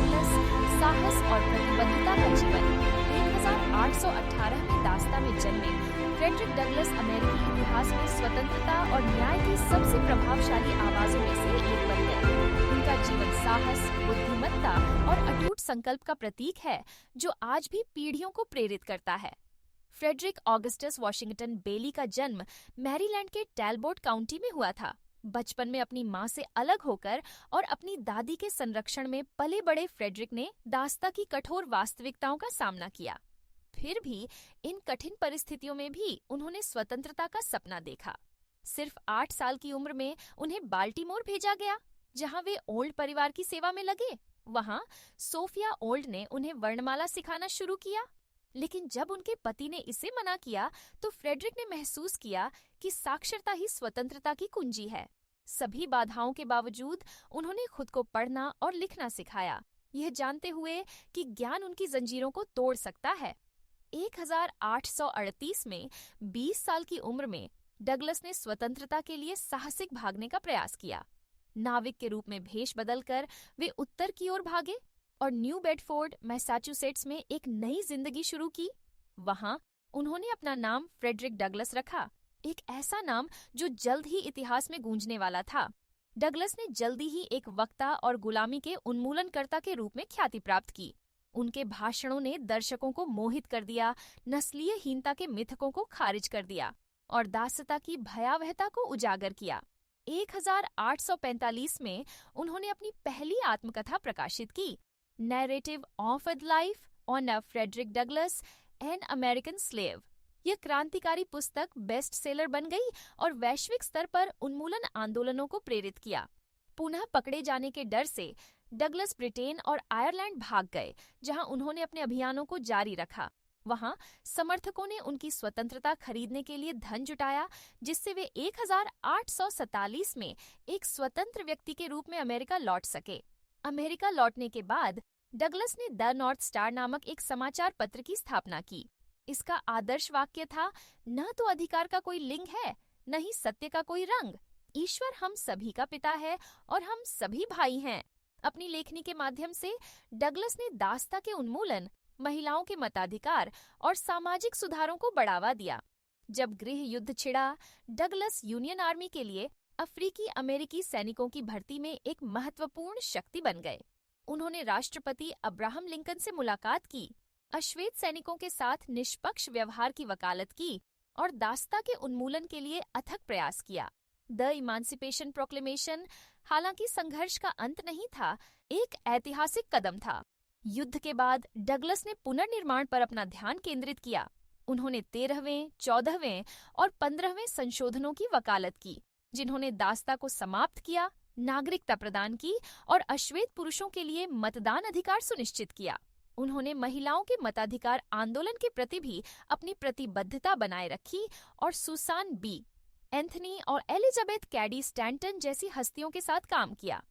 Douglas, साहस और प्रतिबद्धता का जीवन। 1818 में दास्ता में जन्मे फ्रेडरिक डगलस अमेरिकी इतिहास में स्वतंत्रता और न्याय की सबसे प्रभावशाली आवाजों में से एक बन गए। उनका जीवन साहस, बुद्धिमत्ता और अटूट संकल्प का प्रतीक है, जो आज भी पीढ़ियों को प्रेरित करता है। फ्रेडरिक ऑगस्टस वॉशिंगटन बेली का जन्म मैरीलैंड के टैलबोट काउंटी में हुआ था। बचपन में अपनी मां से अलग होकर और अपनी दादी के संरक्षण में पले बड़े फ्रेडरिक ने दास्ता की कठोर वास्तविकताओं का सामना किया। फिर भी इन कठिन परिस्थितियों में भी उन्होंने स्वतंत्रता का सपना देखा। सिर्फ 8 साल की उम्र में उन्हें बाल्टीमोर भेजा गया, जहां वे ओल्ड परिवार की सेवा में लगे। वहां सोफिया ओल्ड ने उन्हें वर्णमाला सिखाना शुरू किया। लेकिन जब उनके पति ने इसे मना किया, तो फ्रेडरिक ने महसूस किया कि साक्षरता ही स्वतंत्रता की कुंजी है। सभी बाधाओं के बावजूद उन्होंने खुद को पढ़ना और लिखना सिखाया, यह जानते हुए कि ज्ञान उनकी जंजीरों को तोड़ सकता है। 1838 में 20 साल की उम्र में डगलस ने स्वतंत्रता के लिए साहसिक भागने का प्रयास किया। नाविक के रूप में भेष बदलकर वे उत्तर की ओर भागे और न्यू बेडफोर्ड, मैसाचुसेट्स में एक नई जिंदगी शुरू की। वहां उन्होंने अपना नाम फ्रेडरिक डगलस रखा, एक ऐसा नाम जो जल्द ही इतिहास में गूंजने वाला था। डगलस ने जल्दी ही एक वक्ता और गुलामी के उन्मूलनकर्ता के रूप में ख्याति प्राप्त की। उनके भाषणों ने दर्शकों को मोहित कर दिया, नस्लीय हीनता के मिथकों को खारिज कर दिया और दासता की भयावहता को उजागर किया। 1845 में उन्होंने अपनी पहली आत्मकथा प्रकाशित की, narrative of a life on a Frederick Douglass, an American slave. यह क्रांतिकारी पुस्तक बेस्ट सेलर बन गई और वैश्विक स्तर पर उन्मूलन आंदोलनों को प्रेरित किया। पुनः पकड़े जाने के डर से डगलस ब्रिटेन और आयरलैंड भाग गए, जहां उन्होंने अपने अभियानों को जारी रखा। वहां समर्थकों ने उनकी स्वतंत्रता खरीदने के लिए धन जुटाया, जिससे वे 1847 में एक स्वतंत्र व्यक्ति के रूप में अमेरिका लौट सके। अमेरिका लौटने के बाद डगलस ने द नॉर्थ स्टार नामक एक समाचार पत्र की स्थापना की। इसका आदर्श वाक्य था, न तो अधिकार का कोई लिंग है, न ही सत्य का कोई रंग। ईश्वर हम सभी का पिता है और हम सभी भाई हैं। अपनी लेखनी के माध्यम से डगलस ने दास्ता के उन्मूलन, महिलाओं के मताधिकार और सामाजिक सुधारों को बढ़ावा दिया। जब गृह युद्ध छिड़ा, डगलस यूनियन आर्मी के लिए अफ्रीकी अमेरिकी सैनिकों की भर्ती में एक महत्वपूर्ण शक्ति बन गए। उन्होंने राष्ट्रपति अब्राहम लिंकन से मुलाकात की, अश्वेत सैनिकों के साथ निष्पक्ष व्यवहार की वकालत की और दास्ता के उन्मूलन के लिए अथक प्रयास किया। द इमांसिपेशन प्रोक्लेमेशन हालांकि संघर्ष का अंत नहीं था, एक ऐतिहासिक कदम था। युद्ध के बाद डगलस ने पुनर्निर्माण पर अपना ध्यान केंद्रित किया। उन्होंने 13वें, 14वें और 15वें संशोधनों की वकालत की, जिन्होंने दास्ता को समाप्त किया, नागरिकता प्रदान की और अश्वेत पुरुषों के लिए मतदान अधिकार सुनिश्चित किया। उन्होंने महिलाओं के मताधिकार आंदोलन के प्रति भी अपनी प्रतिबद्धता बनाए रखी और सुसान बी, एंथनी और एलिजाबेथ कैडी स्टैंटन जैसी हस्तियों के साथ काम किया।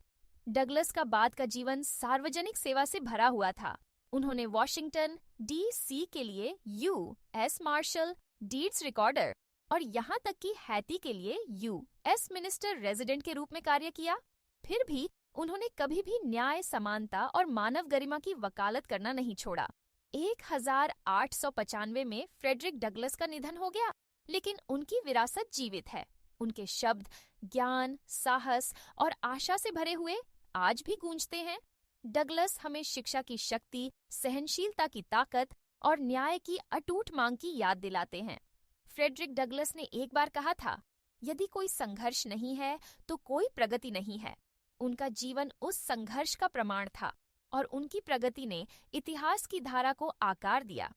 डगलस का बाद का जीवन सार्वजनिक सेवा से भरा हुआ था। उन्होंने वॉशिंगटन डी.सी. के लिए यू.एस. मार्शल, डीड्स रिकॉर्डर और यहाँ तक कि हैती के लिए यू.एस. मिनिस्टर रेजिडेंट के रूप में कार्य किया। फिर भी उन्होंने कभी भी न्याय, समानता और मानव गरिमा की वकालत करना नहीं छोड़ा। 1895 में फ्रेडरिक डगलस का निधन हो गया, लेकिन उनकी विरासत जीवित है। उनके शब्द ज्ञान, साहस और आशा से भरे हुए आज भी गूंजते हैं। डगलस हमें शिक्षा की शक्ति, सहनशीलता की ताकत और न्याय की अटूट मांग की याद दिलाते हैं। फ्रेडरिक डगलस ने एक बार कहा था, यदि कोई संघर्ष नहीं है तो कोई प्रगति नहीं है। उनका जीवन उस संघर्ष का प्रमाण था और उनकी प्रगति ने इतिहास की धारा को आकार दिया।